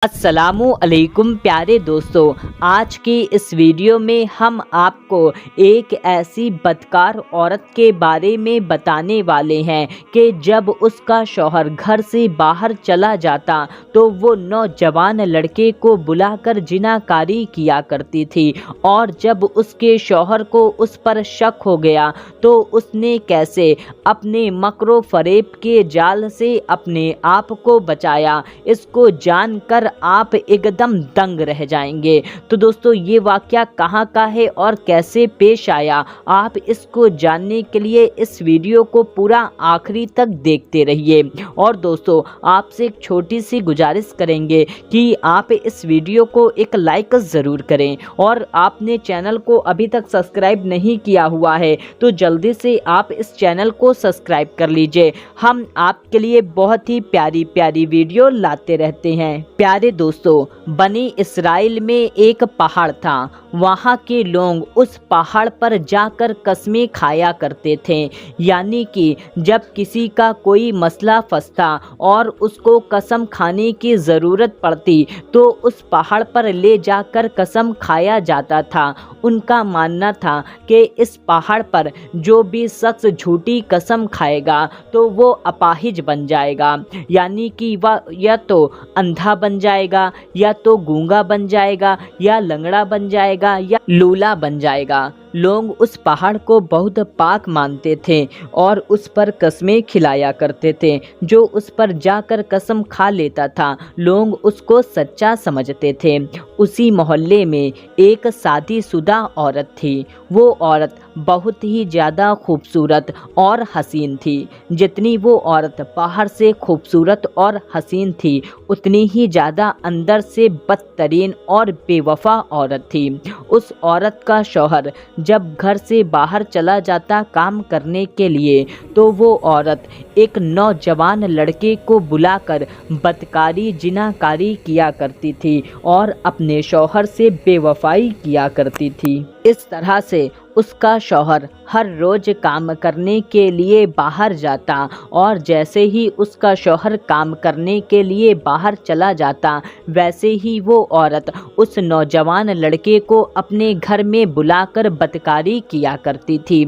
अस्सलामु अलैकुम प्यारे दोस्तों, आज की इस वीडियो में हम आपको एक ऐसी बदकार औरत के बारे में बताने वाले हैं कि जब उसका शौहर घर से बाहर चला जाता तो वो नौजवान लड़के को बुलाकर जिनाकारी किया करती थी। और जब उसके शौहर को उस पर शक हो गया तो उसने कैसे अपने मकरो फरेब के जाल से अपने आप को बचाया, इसको जानकर आप एकदम दंग रह जाएंगे। तो दोस्तों, ये वाकया कहाँ का है और कैसे पेश आया, आप इसको जानने के लिए इस वीडियो को पूरा आखिरी तक देखते रहिए। और दोस्तों, आपसे एक छोटी सी गुजारिश करेंगे कि आप इस वीडियो को एक लाइक ज़रूर करें, और आपने चैनल को अभी तक सब्सक्राइब नहीं किया हुआ है तो जल्दी से आप इस चैनल को सब्सक्राइब कर लीजिए। हम आपके लिए बहुत ही प्यारी प्यारी वीडियो लाते रहते हैं। प्यारे दोस्तों, बनी इस्राइल में एक पहाड़ था। वहाँ के लोग उस पहाड़ पर जाकर कस्में खाया करते थे, यानी कि जब किसी का कोई मसला फंसता और उसको कसम खाने की ज़रूरत पड़ती तो उस पहाड़ पर ले जाकर कसम खाया जाता था। उनका मानना था कि इस पहाड़ पर जो भी शख्स झूठी कसम खाएगा तो वो अपाहिज बन जाएगा, यानी कि वह या तो अंधा बन जाएगा, या तो गूंगा बन जाएगा, या लंगड़ा बन जाएगा, या लूला बन जाएगा। लोग उस पहाड़ को बहुत पाक मानते थे और उस पर कस्में खिलाया करते थे। जो उस पर जाकर कसम खा लेता था लोग उसको सच्चा समझते थे। उसी मोहल्ले में एक शादीशुदा औरत थी। वो औरत बहुत ही ज़्यादा खूबसूरत और हसीन थी। जितनी वो औरत बाहर से खूबसूरत और हसीन थी, उतनी ही ज़्यादा अंदर से बदतरीन और बेवफा औरत थी। उस औरत का शौहर जब घर से बाहर चला जाता काम करने के लिए तो वो औरत एक नौजवान लड़के को बुलाकर बदकारी जिनाकारी किया करती थी और अपने शौहर से बेवफाई किया करती थी। इस तरह से उसका शौहर हर रोज़ काम करने के लिए बाहर जाता, और जैसे ही उसका शौहर काम करने के लिए बाहर चला जाता वैसे ही वो औरत उस नौजवान लड़के को अपने घर में बुलाकर बदकारी किया करती थी।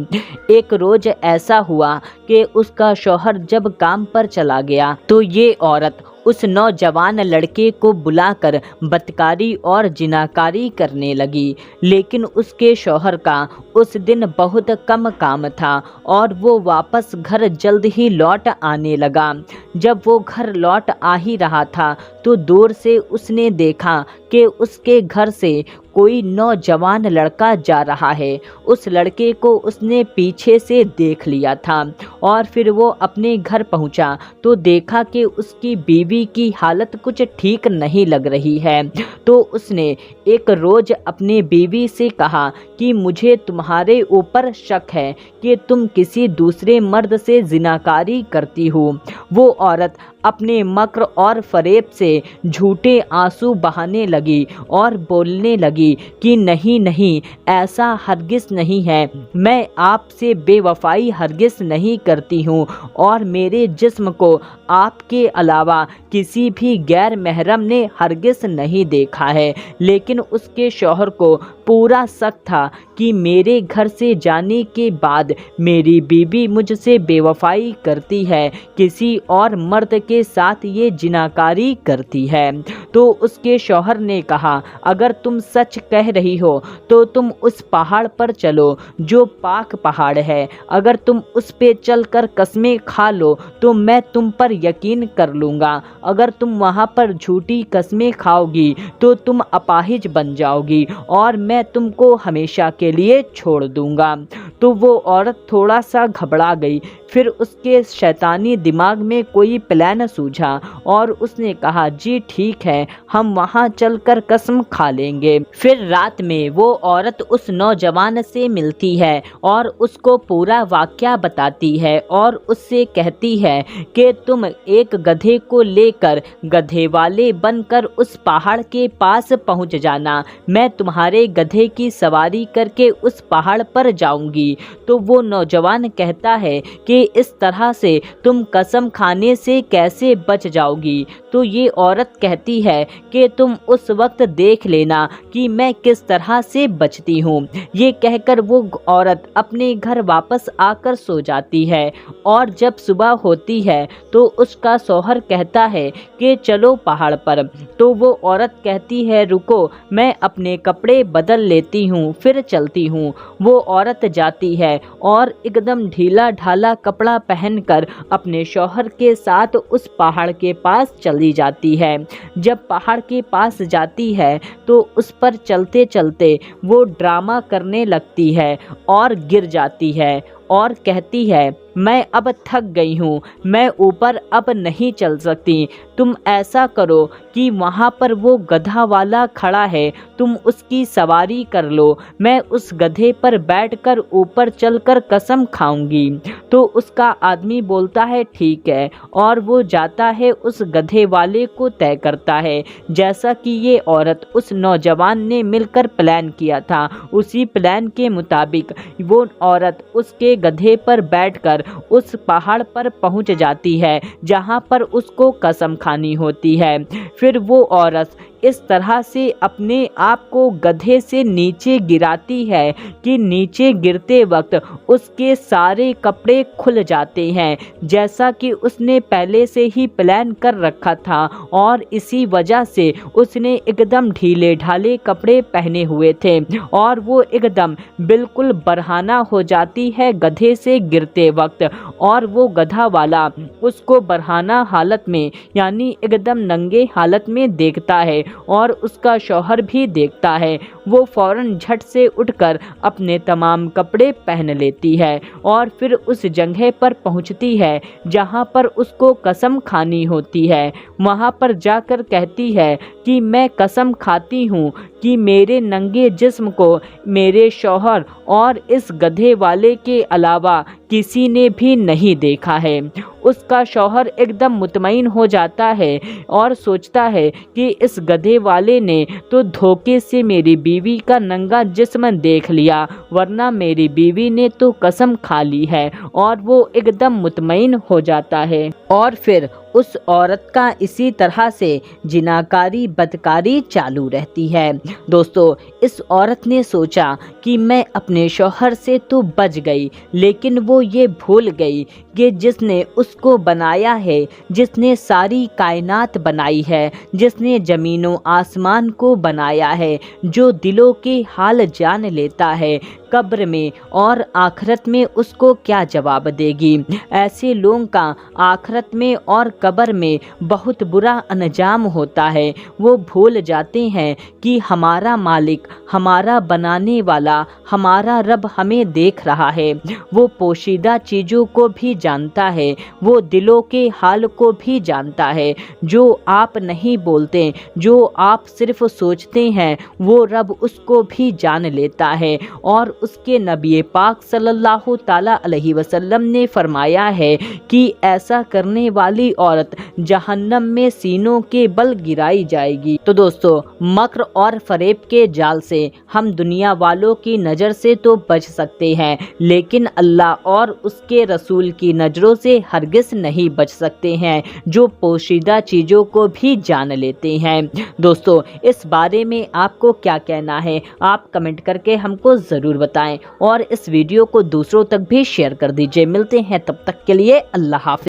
एक रोज़ ऐसा हुआ कि उसका शौहर जब काम पर चला गया तो ये औरत उस नौजवान लड़के को बुलाकर बदकारी और जिनाकारी करने लगी। लेकिन उसके शौहर का उस दिन बहुत कम काम था और वो वापस घर जल्द ही लौट आने लगा। जब वो घर लौट आ ही रहा था तो दूर से उसने देखा कि उसके घर से कोई नौजवान लड़का जा रहा है। उस लड़के को उसने पीछे से देख लिया था और फिर वो अपने घर पहुंचा तो देखा कि उसकी बीवी की हालत कुछ ठीक नहीं लग रही है। तो उसने एक रोज़ अपने बीवी से कहा कि मुझे तुम्हारे ऊपर शक है कि तुम किसी दूसरे मर्द से जिनाकारी करती हो। वो औरत अपने मक्र और फरेब से झूठे आंसू बहाने लगी और बोलने लगी कि नहीं नहीं, ऐसा हरगिज़ नहीं है, मैं आपसे बेवफाई हरगिज़ नहीं करती हूँ और मेरे जिस्म को आपके अलावा किसी भी गैर महरम ने हरगिज़ नहीं देखा है। लेकिन उसके शौहर को पूरा शक था कि मेरे घर से जाने के बाद मेरी बीवी मुझसे बेवफाई करती है, किसी और मर्द के साथ ये जिनाकारी करती है। तो उसके शौहर ने कहा, अगर तुम सच कह रही हो तो तुम उस पहाड़ पर चलो जो पाक पहाड़ है। अगर तुम उस पे चलकर कस्में खा लो तो मैं तुम पर यकीन कर लूँगा। अगर तुम वहाँ पर झूठी कस्में खाओगी तो तुम अपाहिज बन जाओगी और मैं तुमको हमेशा के लिए छोड़ दूँगा। तो वो औरत थोड़ा सा घबरा गई। फिर उसके शैतानी दिमाग में कोई प्लान सूझा और उसने कहा, जी ठीक है, हम वहाँ चलकर कसम खा लेंगे। फिर रात में वो औरत उस नौजवान से मिलती है और उसको पूरा वाकया बताती है और उससे कहती है कि तुम एक गधे को लेकर गधे वाले बनकर उस पहाड़ के पास पहुँच जाना, मैं तुम्हारे गधे की सवारी करके उस पहाड़ पर जाऊंगी। तो वो नौजवान कहता है कि इस तरह से तुम कसम खाने से कैसे कैसे बच जाओगी। तो ये औरत कहती है कि तुम उस वक्त देख लेना कि मैं किस तरह से बचती हूँ। ये कहकर वो औरत अपने घर वापस आकर सो जाती है और जब सुबह होती है तो उसका शौहर कहता है कि चलो पहाड़ पर। तो वो औरत कहती है रुको, मैं अपने कपड़े बदल लेती हूँ फिर चलती हूँ। वो औरत जाती है और एकदम ढीला ढाला कपड़ा पहनकर अपने शौहर के साथ उस पहाड़ के पास चली जाती है। जब पहाड़ के पास जाती है तो उस पर चलते चलते वो ड्रामा करने लगती है और गिर जाती है और कहती है मैं अब थक गई हूँ, मैं ऊपर अब नहीं चल सकती। तुम ऐसा करो कि वहाँ पर वो गधा वाला खड़ा है, तुम उसकी सवारी कर लो, मैं उस गधे पर बैठकर ऊपर चलकर कसम खाऊंगी। तो उसका आदमी बोलता है ठीक है, और वो जाता है उस गधे वाले को तय करता है। जैसा कि ये औरत उस नौजवान ने मिलकर प्लान किया था, उसी प्लान के मुताबिक वो औरत उसके गधे पर बैठकर उस पहाड़ पर पहुंच जाती है जहां पर उसको कसम खानी होती है। फिर वो औरत इस तरह से अपने आप को गधे से नीचे गिराती है कि नीचे गिरते वक्त उसके सारे कपड़े खुल जाते हैं, जैसा कि उसने पहले से ही प्लान कर रखा था। और इसी वजह से उसने एकदम ढीले ढाले कपड़े पहने हुए थे और वो एकदम बिल्कुल बरहाना हो जाती है गधे से गिरते वक्त। और वो गधा वाला उसको बरहाना हालत में यानी एकदम नंगे हालत में देखता है और उसका शौहर भी देखता है। वो फौरन झट से उठकर अपने तमाम कपड़े पहन लेती है और फिर उस जगह पर पहुंचती है जहां पर उसको कसम खानी होती है। वहां पर जाकर कहती है कि मैं कसम खाती हूँ कि मेरे नंगे जिस्म को मेरे शौहर और इस गधे वाले के अलावा किसी ने भी नहीं देखा है। उसका शौहर एकदम मुतमईन हो जाता है और सोचता है कि इस गधे वाले ने तो धोखे से मेरी बीवी का नंगा जिस्म देख लिया, वरना मेरी बीवी ने तो कसम खा ली है। और वो एकदम मुतमईन हो जाता है और फिर उस औरत का इसी तरह से जिनाकारी बदकारी चालू रहती है। दोस्तों, इस औरत ने सोचा कि मैं अपने शौहर से तो बच गई, लेकिन वो ये भूल गई कि जिसने उसको बनाया है, जिसने सारी कायनात बनाई है, जिसने ज़मीनों आसमान को बनाया है, जो दिलों के हाल जान लेता है, कब्र में और आखिरत में उसको क्या जवाब देगी। ऐसे लोगों का आखिरत में और कब्र में बहुत बुरा अंजाम होता है। वो भूल जाते हैं कि हमारा मालिक, हमारा बनाने वाला, हमारा रब हमें देख रहा है। वो पोशीदा चीज़ों को भी जानता है, वो दिलों के हाल को भी जानता है। जो आप नहीं बोलते, जो आप सिर्फ सोचते हैं, वो रब उसको भी जान लेता है। और उसके नबी पाक सल्लल्लाहु ताला अलैहि वसल्लम ने फरमाया है कि ऐसा करने वाली औरत जहन्नम में सीनों के बल गिराई जाएगी। तो दोस्तों, मक्र और फरेब के जाल से हम दुनिया वालों की नज़र से तो बच सकते हैं, लेकिन अल्लाह और उसके रसूल की नज़रों से हरगिज़ नहीं बच सकते हैं, जो पोशीदा चीज़ों को भी जान लेते हैं। दोस्तों, इस बारे में आपको क्या कहना है, आप कमेंट करके हमको ज़रूर बताएं और इस वीडियो को दूसरों तक भी शेयर कर दीजिए। मिलते हैं तब तक के लिए, अल्लाह हाफ़िज़।